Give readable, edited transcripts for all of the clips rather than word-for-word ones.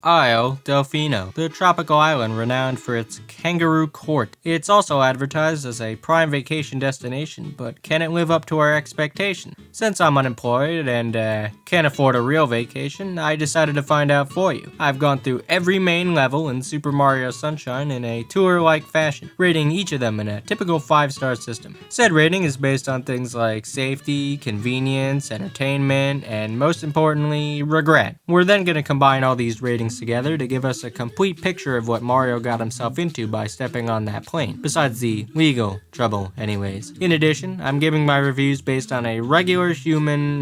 Isle Delfino, the tropical island renowned for its kangaroo court. It's also advertised as a prime vacation destination, but can it live up to our expectation? Since I'm unemployed and can't afford a real vacation, I decided to find out for you. I've gone through every main level in Super Mario Sunshine in a tour-like fashion, rating each of them in a typical 5-star system. Said rating is based on things like safety, convenience, entertainment, and most importantly, regret. We're then going to combine all these ratings together to give us a complete picture of what Mario got himself into by stepping on that plane, besides the legal trouble anyways. In addition, I'm giving my reviews based on a regular human,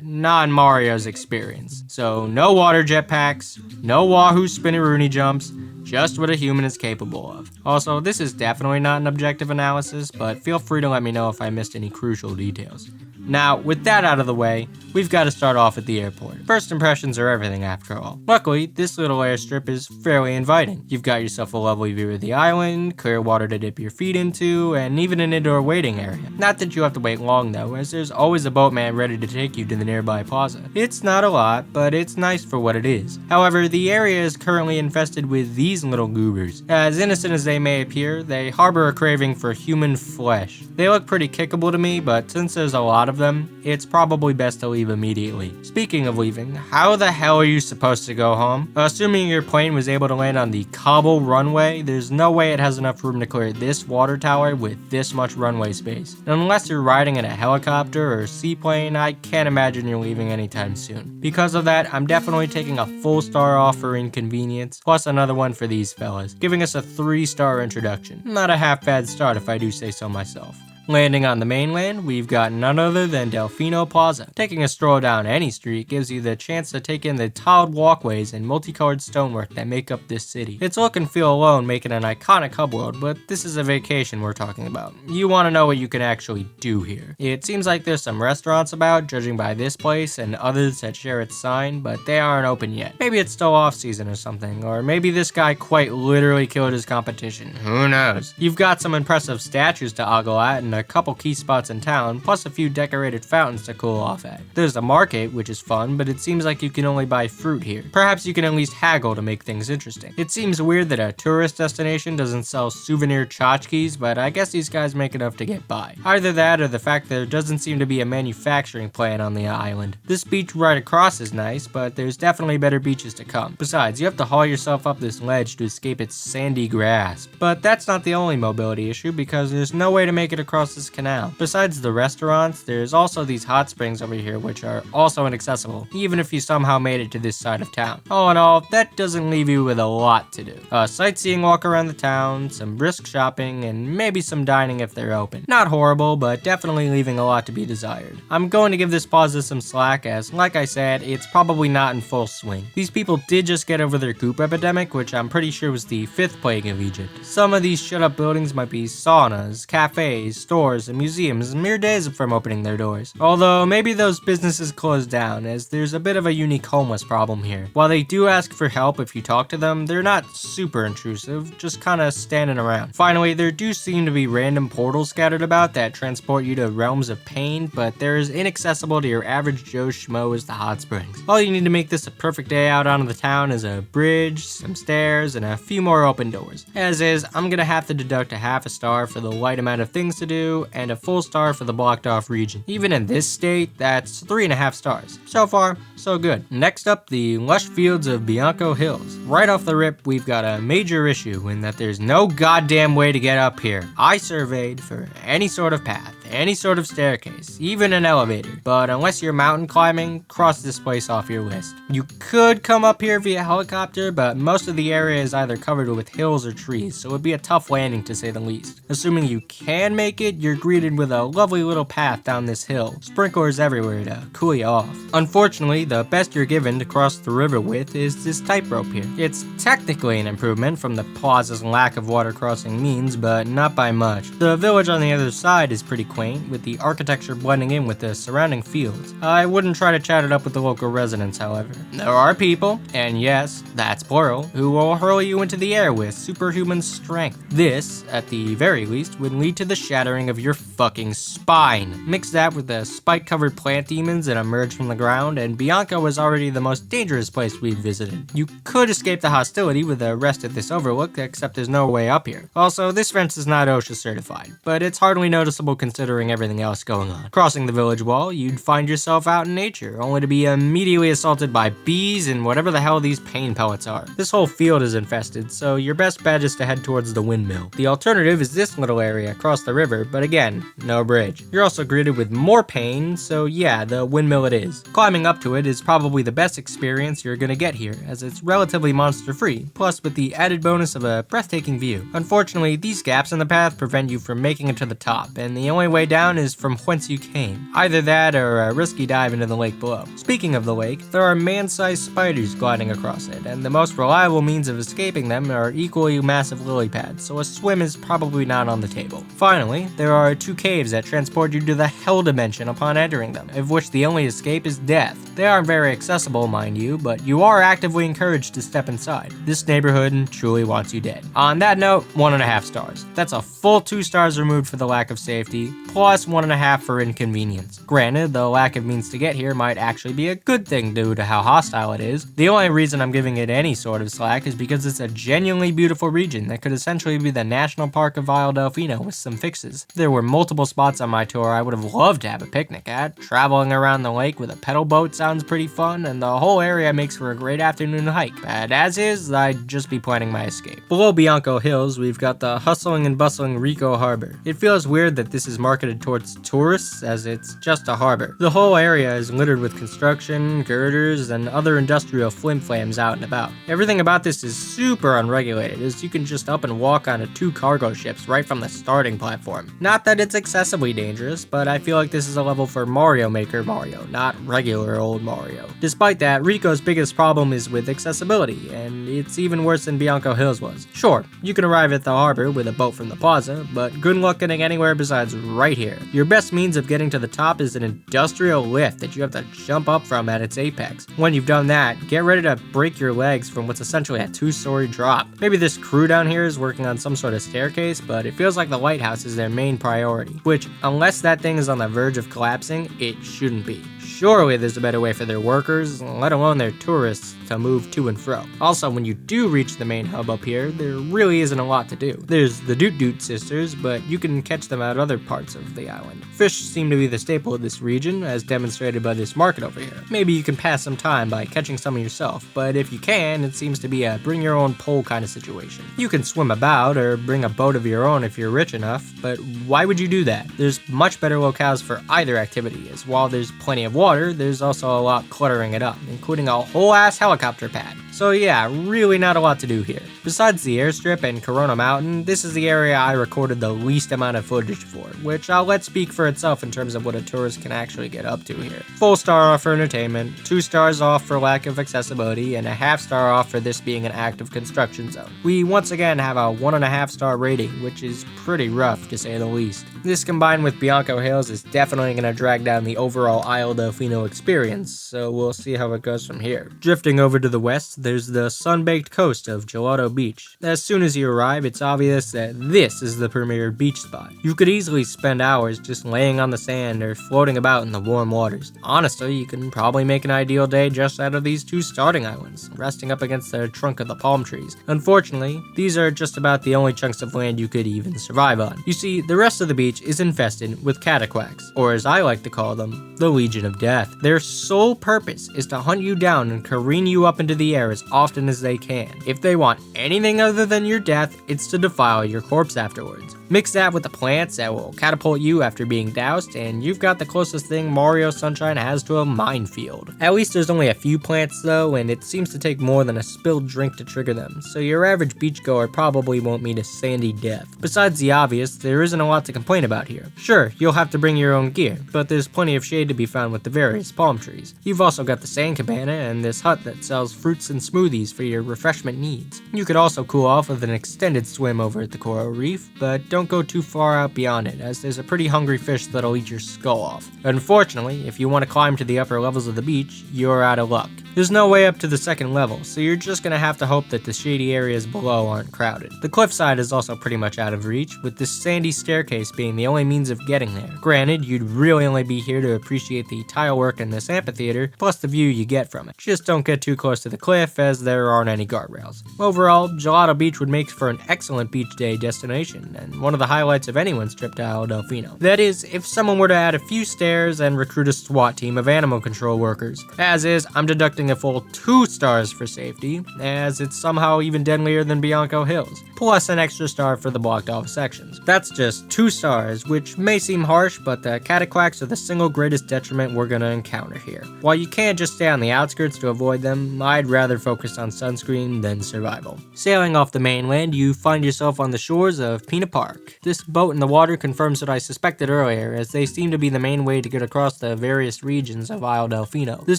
non-Mario's experience. So no water jetpacks, no Wahoo spinny-rooney jumps, just what a human is capable of. Also, this is definitely not an objective analysis, but feel free to let me know if I missed any crucial details. Now, with that out of the way, we've got to start off at the airport. First impressions are everything after all. Luckily, this little airstrip is fairly inviting. You've got yourself a lovely view of the island, clear water to dip your feet into, and even an indoor waiting area. Not that you have to wait long though, as there's always a boatman ready to take you to the nearby plaza. It's not a lot, but it's nice for what it is. However, the area is currently infested with these little goobers. As innocent as they may appear, they harbor a craving for human flesh. They look pretty kickable to me, but since there's a lot of them, it's probably best to leave immediately. Speaking of leaving, how the hell are you supposed to go home? Assuming your plane was able to land on the cobble runway, there's no way it has enough room to clear this water tower with this much runway space. Unless you're riding in a helicopter or seaplane, I can't imagine you're leaving anytime soon. Because of that, I'm definitely taking a full star off for inconvenience, plus another one for these fellas, giving us a 3-star introduction. Not a half-bad start if I do say so myself. Landing on the mainland, we've got none other than Delfino Plaza. Taking a stroll down any street gives you the chance to take in the tiled walkways and multicolored stonework that make up this city. Its look and feel alone make it an iconic hub world, but this is a vacation we're talking about. You want to know what you can actually do here. It seems like there's some restaurants about, judging by this place and others that share its sign, but they aren't open yet. Maybe it's still off season or something, or maybe this guy quite literally killed his competition. Who knows? You've got some impressive statues to ogle at and a couple key spots in town, plus a few decorated fountains to cool off at. There's a market, which is fun, but it seems like you can only buy fruit here. Perhaps you can at least haggle to make things interesting. It seems weird that a tourist destination doesn't sell souvenir tchotchkes, but I guess these guys make enough to get by. Either that or the fact that there doesn't seem to be a manufacturing plant on the island. This beach right across is nice, but there's definitely better beaches to come. Besides, you have to haul yourself up this ledge to escape its sandy grasp. But that's not the only mobility issue, because there's no way to make it across this canal. Besides the restaurants, there's also these hot springs over here which are also inaccessible, even if you somehow made it to this side of town. All in all, that doesn't leave you with a lot to do. A sightseeing walk around the town, some brisk shopping, and maybe some dining if they're open. Not horrible, but definitely leaving a lot to be desired. I'm going to give this plaza some slack as, like I said, it's probably not in full swing. These people did just get over their goop epidemic, which I'm pretty sure was the 5th plague of Egypt. Some of these shut-up buildings might be saunas, cafes, stores, and museums mere days from opening their doors. Although maybe those businesses closed down, as there's a bit of a unique homeless problem here. While they do ask for help if you talk to them, they're not super intrusive, just kinda standing around. Finally, there do seem to be random portals scattered about that transport you to realms of pain, but they're as inaccessible to your average Joe Schmo as the hot springs. All you need to make this a perfect day out onto the town is a bridge, some stairs, and a few more open doors. As is, I'm gonna have to deduct a half a star for the light amount of things to do, and a full star for the blocked off region. Even in this state, that's 3.5 stars. So far, so good. Next up, the lush fields of Bianco Hills. Right off the rip, we've got a major issue in that there's no goddamn way to get up here. I surveyed for any sort of path, any sort of staircase, even an elevator, but unless you're mountain climbing, cross this place off your list. You could come up here via helicopter, but most of the area is either covered with hills or trees, so it'd be a tough landing to say the least. Assuming you can make it, you're greeted with a lovely little path down this hill, sprinklers everywhere to cool you off. Unfortunately, the best you're given to cross the river with is this tightrope here. It's technically an improvement from the plaza's lack of water crossing means, but not by much. The village on the other side is pretty quaint, with the architecture blending in with the surrounding fields. I wouldn't try to chat it up with the local residents, however. There are people, and yes, that's plural, who will hurl you into the air with superhuman strength. This, at the very least, would lead to the shattering of your fucking spine. Mix that with the spike-covered plant demons that emerge from the ground, and Bianco was already the most dangerous place we've visited. You could escape the hostility with a rest at this overlook, except there's no way up here. Also, this fence is not OSHA certified, but it's hardly noticeable considering everything else going on. Crossing the village wall, you'd find yourself out in nature, only to be immediately assaulted by bees and whatever the hell these pain pellets are. This whole field is infested, so your best bet is to head towards the windmill. The alternative is this little area across the river, but again, no bridge. You're also greeted with more pain, so yeah, the windmill it is. Climbing up to it is probably the best experience you're gonna get here, as it's relatively monster-free, plus with the added bonus of a breathtaking view. Unfortunately, these gaps in the path prevent you from making it to the top, and the only way down is from whence you came. Either that or a risky dive into the lake below. Speaking of the lake, there are man-sized spiders gliding across it, and the most reliable means of escaping them are equally massive lily pads, so a swim is probably not on the table. Finally, there are 2 caves that transport you to the hell dimension upon entering them, of which the only escape is death. They aren't very accessible, mind you, but you are actively encouraged to step inside. This neighborhood truly wants you dead. On that note, 1.5 stars. That's a full 2 stars removed for the lack of safety, plus 1.5 for inconvenience. Granted, the lack of means to get here might actually be a good thing due to how hostile it is. The only reason I'm giving it any sort of slack is because it's a genuinely beautiful region that could essentially be the national park of Isle Delfino with some fixes. There were multiple spots on my tour I would have loved to have a picnic at. Traveling around the lake with a pedal boat sounds pretty fun, and the whole area makes for a great afternoon hike. But as is, I'd just be planning my escape. Below Bianco Hills, we've got the hustling and bustling Rico Harbor. It feels weird that this is marketed towards tourists, as it's just a harbor. The whole area is littered with construction, girders, and other industrial flim-flams out and about. Everything about this is super unregulated, as you can just up and walk onto 2 cargo ships right from the starting platform. Not that it's excessively dangerous, but I feel like this is a level for Mario Maker Mario, not regular old Mario. Despite that, Rico's biggest problem is with accessibility, and it's even worse than Bianco Hills was. Sure, you can arrive at the harbor with a boat from the plaza, but good luck getting anywhere besides right here. Your best means of getting to the top is an industrial lift that you have to jump up from at its apex. When you've done that, get ready to break your legs from what's essentially a 2-story drop. Maybe this crew down here is working on some sort of staircase, but it feels like the lighthouse is their main priority, which, unless that thing is on the verge of collapsing, it shouldn't be. Surely there's a better way for their workers, let alone their tourists, to move to and fro. Also, when you do reach the main hub up here, there really isn't a lot to do. There's the Doot Doot sisters, but you can catch them at other parts of the island. Fish seem to be the staple of this region, as demonstrated by this market over here. Maybe you can pass some time by catching some yourself, but if you can, it seems to be a bring your own pole kind of situation. You can swim about or bring a boat of your own if you're rich enough, but why would you do that? There's much better locales for either activity, as while there's plenty of water, there's also a lot cluttering it up, including a whole ass helicopter pad. So yeah, really not a lot to do here. Besides the airstrip and Corona Mountain, this is the area I recorded the least amount of footage for, which I'll let speak for itself in terms of what a tourist can actually get up to here. Full star off for entertainment, 2 stars off for lack of accessibility, and a half star off for this being an active construction zone. We once again have a 1.5 star rating, which is pretty rough to say the least. This combined with Bianco Hills is definitely going to drag down the overall Isle Delfino experience, so we'll see how it goes from here. Drifting over to the west, there's the sun-baked coast of Gelato Beach. As soon as you arrive, it's obvious that this is the premier beach spot. You could easily spend hours just laying on the sand or floating about in the warm waters. Honestly, you can probably make an ideal day just out of these 2 starting islands, resting up against the trunk of the palm trees. Unfortunately, these are just about the only chunks of land you could even survive on. You see, the rest of the beach is infested with cataquacks, or as I like to call them, the Legion of Death. Their sole purpose is to hunt you down and careen you up into the air as often as they can. If they want anything other than your death, it's to defile your corpse afterwards. Mix that with the plants that will catapult you after being doused, and you've got the closest thing Mario Sunshine has to a minefield. At least there's only a few plants though, and it seems to take more than a spilled drink to trigger them, so your average beachgoer probably won't meet a sandy death. Besides the obvious, there isn't a lot to complain about here. Sure, you'll have to bring your own gear, but there's plenty of shade to be found with the various palm trees. You've also got the sand cabana and this hut that sells fruits and smoothies for your refreshment needs. You could also cool off with an extended swim over at the coral reef, but don't go too far out beyond it, as there's a pretty hungry fish that'll eat your skull off. Unfortunately, if you want to climb to the upper levels of the beach, you're out of luck. There's no way up to the second level, so you're just gonna have to hope that the shady areas below aren't crowded. The cliffside is also pretty much out of reach, with this sandy staircase being the only means of getting there. Granted, you'd really only be here to appreciate the tile work in this amphitheater, plus the view you get from it. Just don't get too close to the cliff, as there aren't any guardrails. Overall, Gelato Beach would make for an excellent beach day destination, and one of the highlights of anyone's trip to Isle Delfino. That is, if someone were to add a few stairs and recruit a SWAT team of animal control workers. As is, I'm deducting a full 2 stars for safety, as it's somehow even deadlier than Bianco Hills, plus an extra star for the blocked off sections. That's just 2 stars, which may seem harsh, but the cataquacks are the single greatest detriment we're gonna encounter here. While you can't just stay on the outskirts to avoid them, I'd rather focus on sunscreen than survival. Sailing off the mainland, you find yourself on the shores of Pina Park. This boat in the water confirms what I suspected earlier, as they seem to be the main way to get across the various regions of Isle Delfino. This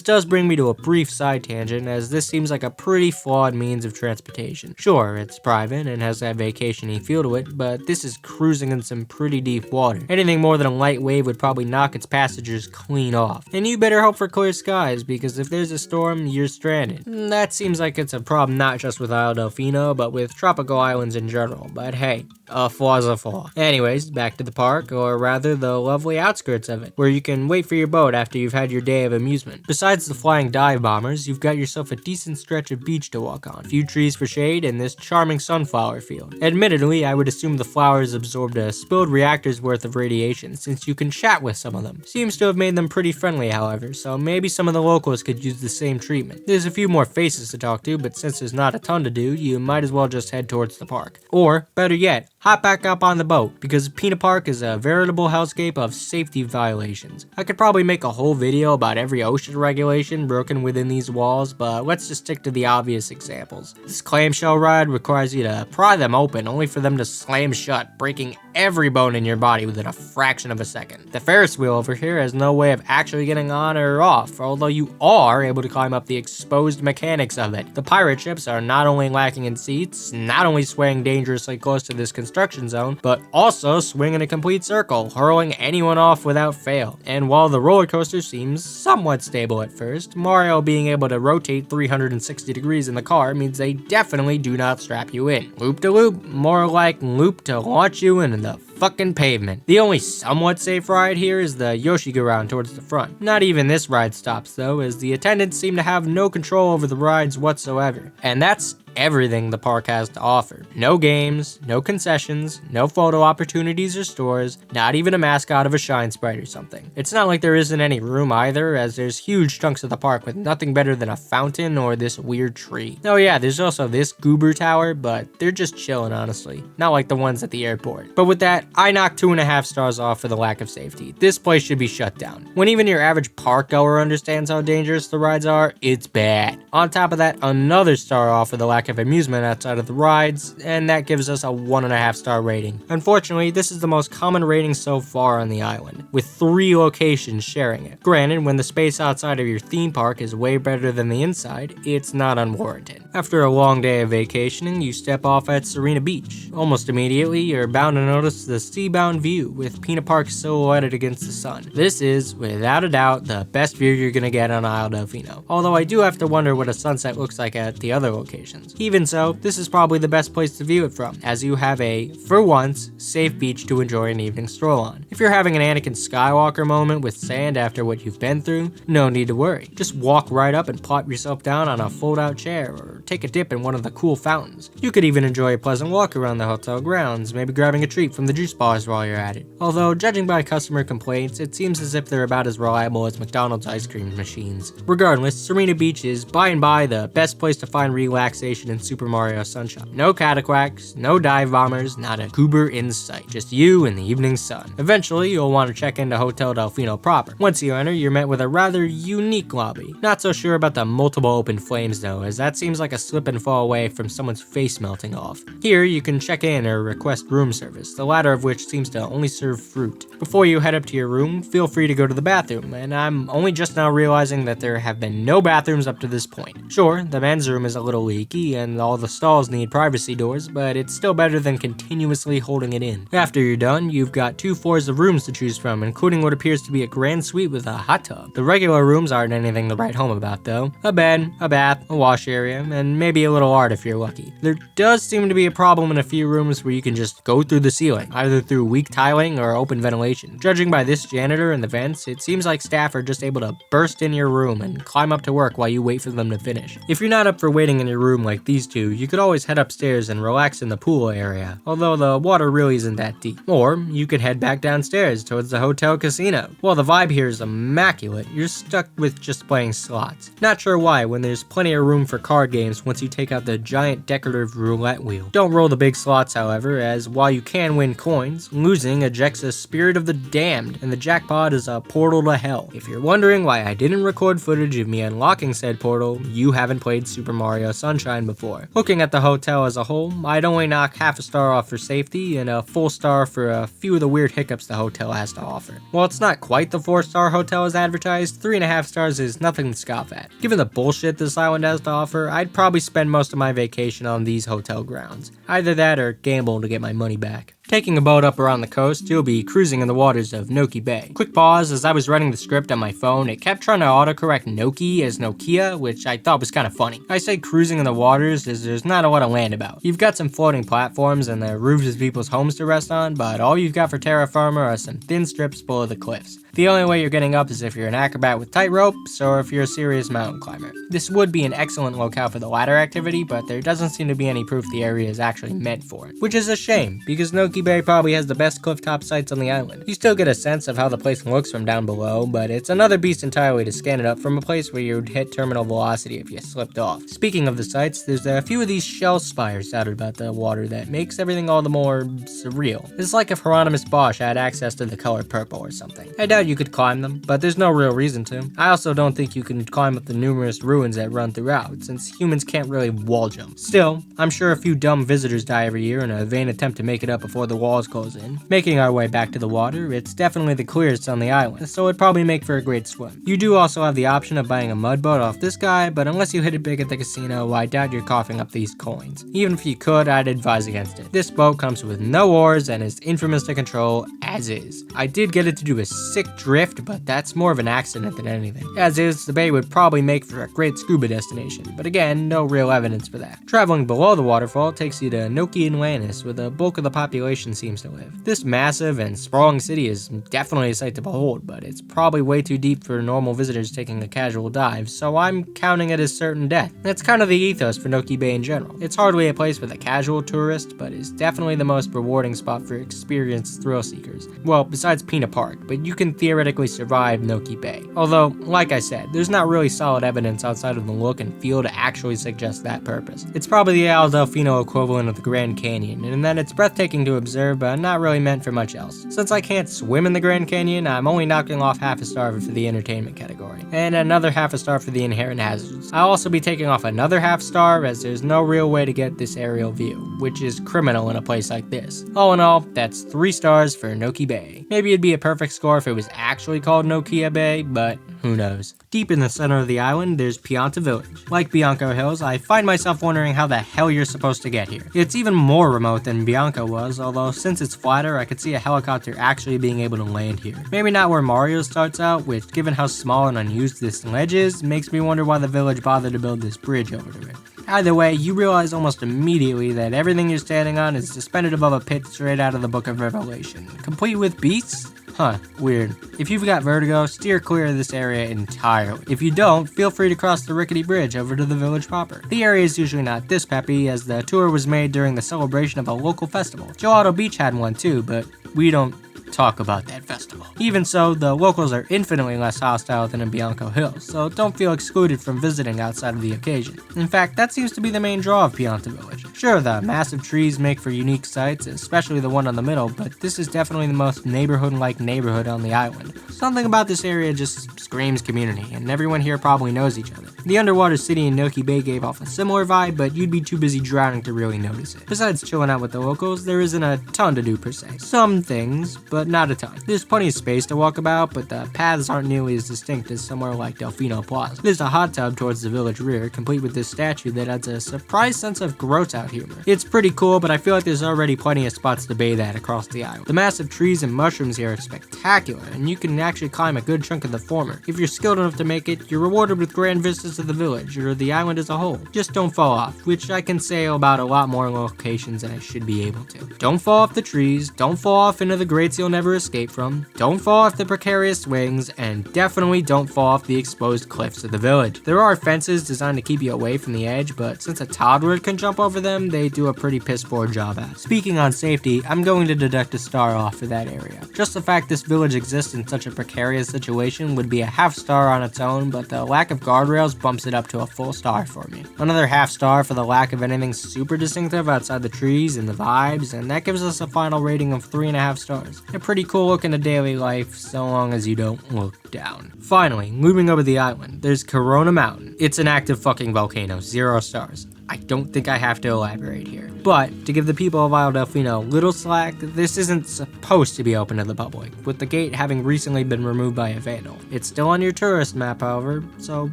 does bring me to a brief side tangent, as this seems like a pretty flawed means of transportation. Sure, it's private and has that vacation-y feel to it, but this is cruising in some pretty deep water. Anything more than a light wave would probably knock its passengers clean off. And you better hope for clear skies, because if there's a storm, you're stranded. That seems like it's a problem not just with Isle Delfino, but with tropical islands in general, but hey, a flaw's a flaw. Anyways, back to the park, or rather the lovely outskirts of it, where you can wait for your boat after you've had your day of amusement. Besides the flying dive bombers, you've got yourself a decent stretch of beach to walk on, a few trees for shade, and this charming sunflower field. Admittedly, I would assume the flowers absorbed a spilled reactor's worth of radiation, since you can chat with some of them. Seems to have made them pretty friendly, however, so maybe some of the locals could use the same treatment. There's a few more faces to talk to, but since there's not a ton to do, you might as well just head towards the park. Or, better yet, hop back up on the boat, because Pina Park is a veritable hellscape of safety violations. I could probably make a whole video about every OSHA regulation broken within these walls, but let's just stick to the obvious examples. This clamshell ride requires you to pry them open only for them to slam shut, breaking every bone in your body within a fraction of a second. The Ferris wheel over here has no way of actually getting on or off, although you are able to climb up the exposed mechanics of it. The pirate ships are not only lacking in seats, not only swaying dangerously close to this construction zone, but also swing in a complete circle, hurling anyone off without fail. And while the roller coaster seems somewhat stable at first, Mario being able to rotate 360 degrees in the car means they definitely do not strap you in. Loop to loop, more like loop to launch you into the fucking pavement. The only somewhat safe ride here is the Yoshi-go-round towards the front. Not even this ride stops though, as the attendants seem to have no control over the rides whatsoever. And that's everything the park has to offer. No games, no concessions, no photo opportunities or stores, not even a mascot of a shine sprite or something. It's not like there isn't any room either, as there's huge chunks of the park with nothing better than a fountain or this weird tree. Oh yeah, there's also this goober tower, but they're just chilling honestly. Not like the ones at the airport. But with that, I knocked 2.5 stars off for the lack of safety. This place should be shut down. When even your average park goer understands how dangerous the rides are, it's bad. On top of that, another star off for the lack of amusement outside of the rides, and that gives us a 1.5 star rating. Unfortunately, this is the most common rating so far on the island, with 3 locations sharing it. Granted, when the space outside of your theme park is way better than the inside, it's not unwarranted. After a long day of vacationing, you step off at Serena Beach. Almost immediately, you're bound to notice the seabound view with Pina Park silhouetted against the sun. This is, without a doubt, the best view you're gonna get on Isle Delfino. Although I do have to wonder what a sunset looks like at the other locations. Even so, this is probably the best place to view it from, as you have a, for once, safe beach to enjoy an evening stroll on. If you're having an Anakin Skywalker moment with sand after what you've been through, no need to worry. Just walk right up and plop yourself down on a fold-out chair, or take a dip in one of the cool fountains. You could even enjoy a pleasant walk around the hotel grounds, maybe grabbing a treat from the juice bars while you're at it. Although, judging by customer complaints, it seems as if they're about as reliable as McDonald's ice cream machines. Regardless, Serena Beach is by and by the best place to find relaxation in Super Mario Sunshine. No cataquacks, no dive bombers, not a goober in sight. Just you and the evening sun. Eventually, you'll want to check into Hotel Delfino proper. Once you enter, you're met with a rather unique lobby. Not so sure about the multiple open flames though, as that seems like a a slip and fall away from someone's face melting off. Here, you can check in or request room service, the latter of which seems to only serve fruit. Before you head up to your room, feel free to go to the bathroom, and I'm only just now realizing that there have been no bathrooms up to this point. Sure, the men's room is a little leaky, and all the stalls need privacy doors, but it's still better than continuously holding it in. After you're done, you've got 2 floors of rooms to choose from, including what appears to be a grand suite with a hot tub. The regular rooms aren't anything to write home about though. A bed, a bath, a wash area, and maybe a little art if you're lucky. There does seem to be a problem in a few rooms where you can just go through the ceiling, either through weak tiling or open ventilation. Judging by this janitor and the vents, it seems like staff are just able to burst in your room and climb up to work while you wait for them to finish. If you're not up for waiting in your room like these two, you could always head upstairs and relax in the pool area, although the water really isn't that deep. Or you could head back downstairs towards the hotel casino. While the vibe here is immaculate, you're stuck with just playing slots. Not sure why, when there's plenty of room for card games once you take out the giant decorative roulette wheel. Don't roll the big slots, however, as while you can win coins, losing ejects a spirit of the damned, and the jackpot is a portal to hell. If you're wondering why I didn't record footage of me unlocking said portal, you haven't played Super Mario Sunshine before. Looking at the hotel as a whole, I'd only knock half a star off for safety and a full star for a few of the weird hiccups the hotel has to offer. While it's not quite the 4-star hotel as advertised, 3.5 stars is nothing to scoff at. Given the bullshit this island has to offer, I'd probably spend most of my vacation on these hotel grounds. Either that or gamble to get my money back. Taking a boat up around the coast, you'll be cruising in the waters of Noki Bay. Quick pause, as I was writing the script on my phone, it kept trying to autocorrect Noki as Nokia, which I thought was kind of funny. I say cruising in the waters as there's not a lot of land about. You've got some floating platforms and the roofs of people's homes to rest on, but all you've got for terra firma are some thin strips below the cliffs. The only way you're getting up is if you're an acrobat with tight ropes, or if you're a serious mountain climber. This would be an excellent locale for the latter activity, but there doesn't seem to be any proof the area is actually meant for it. Which is a shame, because Noki Bay probably has the best clifftop sites on the island. You still get a sense of how the place looks from down below, but it's another beast entirely to scan it up from a place where you'd hit terminal velocity if you slipped off. Speaking of the sites, there's a few of these shell spires dotted about the water that makes everything all the more surreal. It's like if Hieronymus Bosch had access to the color purple or something. I doubt you could climb them, but there's no real reason to. I also don't think you can climb up the numerous ruins that run throughout, since humans can't really wall jump. Still, I'm sure a few dumb visitors die every year in a vain attempt to make it up before the walls close in. Making our way back to the water, it's definitely the clearest on the island, so it'd probably make for a great swim. You do also have the option of buying a mud boat off this guy, but unless you hit it big at the casino, I doubt you're coughing up these coins. Even if you could, I'd advise against it. This boat comes with no oars and is infamous to control as is. I did get it to do a sick drift, but that's more of an accident than anything. As is, the bay would probably make for a great scuba destination, but again, no real evidence for that. Traveling below the waterfall takes you to Noki and Lannis, where the bulk of the population seems to live. This massive and sprawling city is definitely a sight to behold, but it's probably way too deep for normal visitors taking a casual dive, so I'm counting it as certain death. That's kind of the ethos for Noki Bay in general. It's hardly a place for the casual tourist, but is definitely the most rewarding spot for experienced thrill seekers. Well, besides Pina Park, but you can theoretically survive Noki Bay. Although, like I said, there's not really solid evidence outside of the look and feel to actually suggest that purpose. It's probably the Isle Delfino equivalent of the Grand Canyon, and then it's breathtaking to observe, but not really meant for much else. Since I can't swim in the Grand Canyon, I'm only knocking off half a star for the entertainment category, and another half a star for the inherent hazards. I'll also be taking off another half star as there's no real way to get this aerial view, which is criminal in a place like this. All in all, that's 3 stars for Noki Bay. Maybe it'd be a perfect score if it was actually called Nokia Bay, but who knows. Deep in the center of the island, there's Pianta Village. Like Bianco Hills, I find myself wondering how the hell you're supposed to get here. It's even more remote than Bianco was, although since it's flatter, I could see a helicopter actually being able to land here. Maybe not where Mario starts out, which given how small and unused this ledge is, makes me wonder why the village bothered to build this bridge over to it. Either way, you realize almost immediately that everything you're standing on is suspended above a pit straight out of the Book of Revelation. Complete with beasts? Huh, weird. If you've got vertigo, steer clear of this area entirely. If you don't, feel free to cross the rickety bridge over to the village proper. The area is usually not this peppy, as the tour was made during the celebration of a local festival. Gelato Beach had one too, but we don't talk about that festival. Even so, the locals are infinitely less hostile than in Bianco Hills, so don't feel excluded from visiting outside of the occasion. In fact, that seems to be the main draw of Pianta Village. Sure, the massive trees make for unique sights, especially the one on the middle, but this is definitely the most neighborhood-like neighborhood on the island. Something about this area just screams community, and everyone here probably knows each other. The underwater city in Noki Bay gave off a similar vibe, but you'd be too busy drowning to really notice it. Besides chilling out with the locals, there isn't a ton to do per se. Some things, but not a ton. There's plenty of space to walk about, but the paths aren't nearly as distinct as somewhere like Delfino Plaza. There's a hot tub towards the village rear, complete with this statue that adds a surprise sense of gross out humor. It's pretty cool, but I feel like there's already plenty of spots to bathe at across the island. The massive trees and mushrooms here are spectacular, and you can actually climb a good chunk of the former. If you're skilled enough to make it, you're rewarded with grand vistas of the village, or the island as a whole. Just don't fall off, which I can say about a lot more locations than I should be able to. Don't fall off the trees, don't fall off into the grates you'll never escape from, don't fall off the precarious swings, and definitely don't fall off the exposed cliffs of the village. There are fences designed to keep you away from the edge, but since a toddler can jump over them, they do a pretty piss poor job at it. Speaking on safety, I'm going to deduct a star off for that area. Just the fact this village exists in such a precarious situation would be a half star on its own, but the lack of guardrails bumps it up to a full star for me. Another half star for the lack of anything super distinctive outside the trees and the vibes, and that gives us a final rating of 3.5 stars. A pretty cool look into daily life, so long as you don't look down. Finally, moving over the island, there's Corona Mountain. It's an active fucking volcano, 0 stars. I don't think I have to elaborate here. But, to give the people of Isle Delfino a little slack, this isn't supposed to be open to the public, with the gate having recently been removed by a vandal. It's still on your tourist map, however, so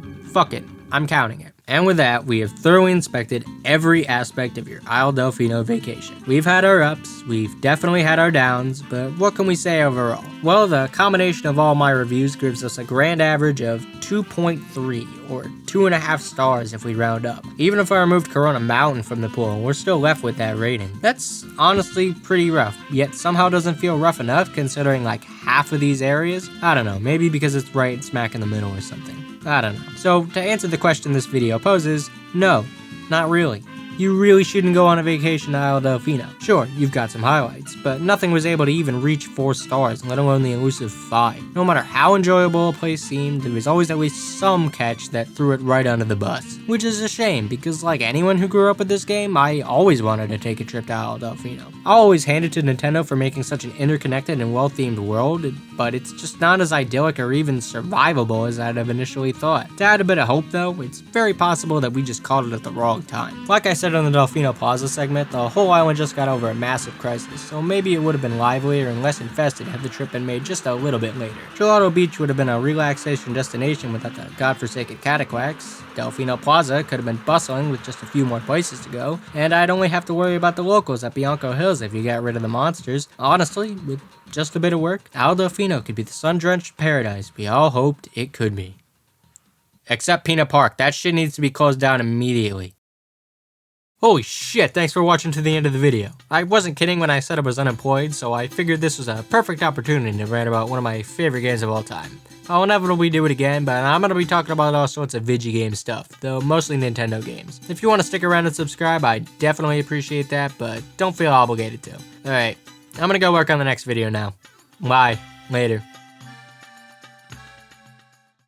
fuck it, I'm counting it. And with that, we have thoroughly inspected every aspect of your Isle Delfino vacation. We've had our ups, we've definitely had our downs, but what can we say overall? Well, the combination of all my reviews gives us a grand average of 2.3, or 2.5 stars if we round up. Even if I removed Corona Mountain from the pool, we're still left with that rating. That's honestly pretty rough, yet somehow doesn't feel rough enough considering like half of these areas. I don't know, maybe because it's right smack in the middle or something. I don't know. So, to answer the question this video poses, no, not really. You really shouldn't go on a vacation to Isle Delfino. Sure, you've got some highlights, but nothing was able to even reach 4 stars, let alone the elusive 5. No matter how enjoyable a place seemed, there was always at least some catch that threw it right under the bus. Which is a shame, because like anyone who grew up with this game, I always wanted to take a trip to Isle Delfino. I always hand it to Nintendo for making such an interconnected and well-themed world, but it's just not as idyllic or even survivable as I'd have initially thought. To add a bit of hope though, it's very possible that we just caught it at the wrong time. Like I said on the Delfino Plaza segment, the whole island just got over a massive crisis, so maybe it would have been livelier and less infested had the trip been made just a little bit later. Gelato Beach would have been a relaxation destination without the godforsaken cataquacks. Delfino Plaza could have been bustling with just a few more places to go, and I'd only have to worry about the locals at Bianco Hills if you got rid of the monsters. Honestly, with just a bit of work, Isle Delfino could be the sun-drenched paradise we all hoped it could be. Except Peanut Park, that shit needs to be closed down immediately. Holy shit, thanks for watching to the end of the video. I wasn't kidding when I said I was unemployed, so I figured this was a perfect opportunity to rant about one of my favorite games of all time. I'll inevitably do it again, but I'm going to be talking about all sorts of Vigi game stuff, though mostly Nintendo games. If you want to stick around and subscribe, I definitely appreciate that, but don't feel obligated to. Alright, I'm going to go work on the next video now. Bye. Later.